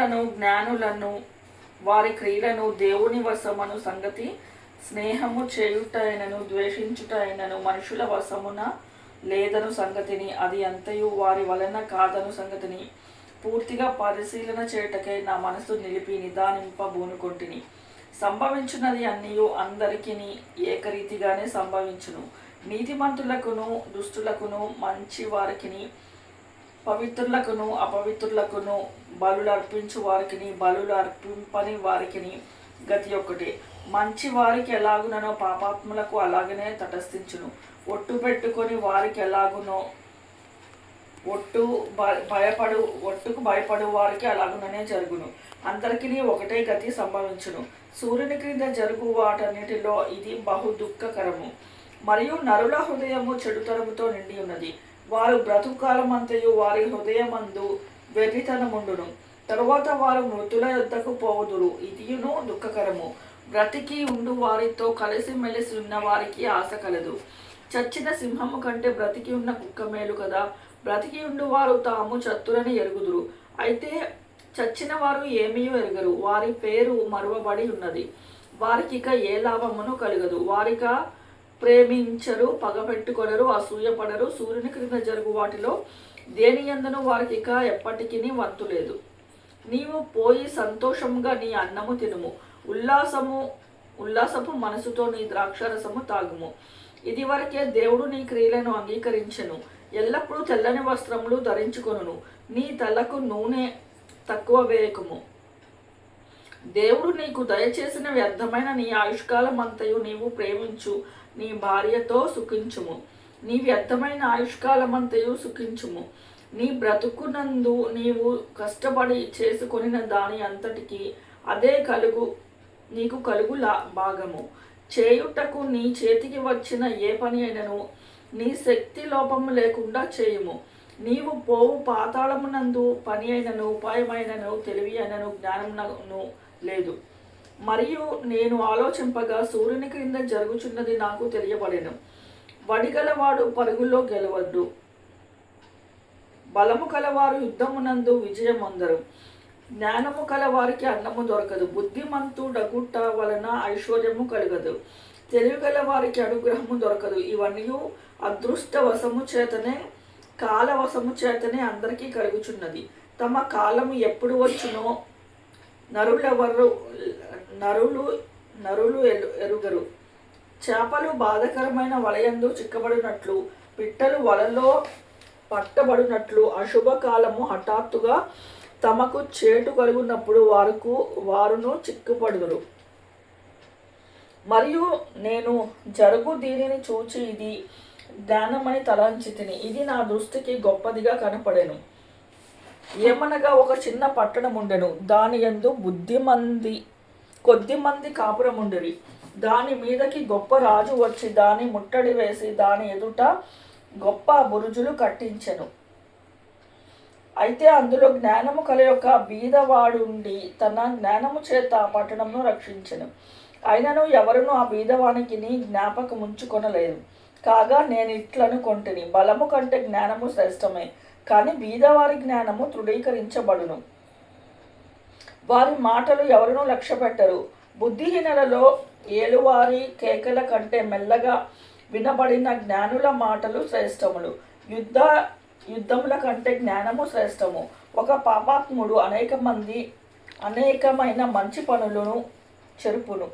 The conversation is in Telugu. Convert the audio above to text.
బుద్ధిమంతులను జ్ఞానులను వారి క్రియలను దేవుని వశమను సంగతి, స్నేహము చేయుటైనను ద్వేషించుటైనను మనుషుల వశమున లేదను సంగతిని, అది అంతయు వారి వలన కాదను సంగతిని పూర్తిగా పరిశీలన చేయుటకై నా మనసు నిలిపి నిదానింపబూనుకొంటిని. సంభవించున్నది అన్నియు అందరికీ ఏకరీతిగానే సంభవించును. నీతిమంతులకును దుష్టులకును, మంచి వారికిని పవిత్రులకును అపవిత్రులకును, బలులర్పించు వారికిని బలులు అర్పింపని వారికిని గతి ఒక్కటే. మంచి వారికి ఎలాగునో పాపాత్ములకు అలాగనే తటస్థించును. ఒట్టు పెట్టుకొని వారికి ఎలాగునో ఒట్టుకు భయపడు వారికి అలాగుననే జరుగును. అందరికీ ఒకటే గతి సంభవించును. సూర్యుని క్రింద జరుగు వాటన్నిటిలో ఇది బహు దుఃఖకరము. మరియు నరుల హృదయము చెడుతనముతో నిండి ఉన్నది. వారు బ్రతుకాలమంతయు వారి హృదయమందు వెర్రితనముండును. తరువాత వారు మృతుల యొద్దకు పోవుదురు. ఇదియును దుఃఖకరము. బ్రతికి ఉండు వారితో కలిసి మెలిసి ఉన్న వారికి ఆశ కలదు. చచ్చిన సింహము కంటే బ్రతికి ఉన్న కుక్క మేలు కదా. బ్రతికి ఉండు వారు తాము చతురని ఎరుగుదురు, అయితే చచ్చిన వారు ఏమీ ఎరుగరు. వారి పేరు మరువబడి ఉన్నది. వారికి ఇక ఏ లాభమును కలగదు. వారిక ప్రేమించరు, పగపెట్టుకొనరు, అసూయపడరు. సూర్యుని క్రింద జరుగు వాటిలో దేని యందును వారికి ఇక ఎప్పటికీ వంతు లేదు. నీవు పోయి సంతోషముగా నీ అన్నము తినుము, ఉల్లాసపు మనసుతో నీ ద్రాక్షరసము తాగుము. ఇది వరకే దేవుడు నీ క్రియలను అంగీకరించెను. ఎల్లప్పుడూ తెల్లని వస్త్రములు ధరించుకొనును. నీ తలకు నూనె తక్కువ వేయకుము. దేవుడు నీకు దయచేసిన వ్యర్థమైన నీ ఆయుష్కాలం అంతయు నీవు ప్రేమించు నీ భార్యతో సుఖించుము. నీ వ్యర్థమైన ఆయుష్కాలమంతయు సుఖించుము. నీ బ్రతుకునందు నీవు కష్టపడి చేసుకొనిన దాని అంతటికి అదే నీకు కలుగు భాగము. చేయుటకు నీ చేతికి వచ్చిన ఏ పని అయినను నీ శక్తి లోపము లేకుండా చేయుము. నీవు పోవు పాతాళమునందు పని అయినను, ఉపాయమైనను, తెలివి అయినను, జ్ఞానమునను లేదు. మరియు నేను ఆలోచింపగా సూర్యుని క్రింద జరుగుచున్నది నాకు తెలియబడెను. వడిగలవాడు పరుగులో గెలవద్దు, బలము కలవారు యుద్ధమునందు విజయమొందరు. జ్ఞానము కలవారికి అన్నము దొరకదు. బుద్ధిమంతుడగుట వలన ఐశ్వర్యము కలగదు. తెలివి గల వారికి అనుగ్రహము దొరకదు. ఇవన్నీ అదృష్టవశము చేతనే, కాలవశము చేతనే అందరికీ కలుగుచున్నది. తమ కాలము ఎప్పుడు వచ్చునో నరులు ఎరుగరు. చేపలు బాధకరమైన వలయందు చిక్కబడినట్లు, పిట్టలు వలలో పట్టబడినట్లు అశుభకాలము హఠాత్తుగా తమకు చేటు కలుగున్నప్పుడు వారును చిక్కుపడుదురు. మరియు నేను జరుగు దీనిని చూచి ఇది జ్ఞానమని తలంచితిని. ఇది నా దృష్టికి గొప్పదిగా కనపడెను. ఏమనగా ఒక చిన్న పట్టణం ఉండెను. దాని యందు కొద్దిమంది కాపురముండిరి. దాని మీదకి గొప్ప రాజు వచ్చి దాని ముట్టడి వేసి దాని ఎదుట గొప్ప బురుజులు కట్టించెను. అయితే అందులో జ్ఞానము కల యొక్క బీదవాడుండి తన జ్ఞానము చేత ఆ పట్టణంను రక్షించెను. అయినను ఎవరునూ ఆ బీదవానికి జ్ఞాపకముంచుకొనలేదు. కాగా నేను ఇట్లను కొంటిని, బలము కంటే జ్ఞానము శ్రేష్టమే, కానీ బీదవారి జ్ఞానము తృఢీకరించబడును. వారి మాటలు ఎవరునూ లక్ష్య పెట్టరు. బుద్ధిహీనులలో ఏలువారి కేకల కంటే మెల్లగా వినబడిన జ్ఞానుల మాటలు శ్రేష్టములు. యుద్ధముల కంటే జ్ఞానము శ్రేష్టము. ఒక పాపాత్ముడు అనేకమైన మంచి పనులను చెరుపును.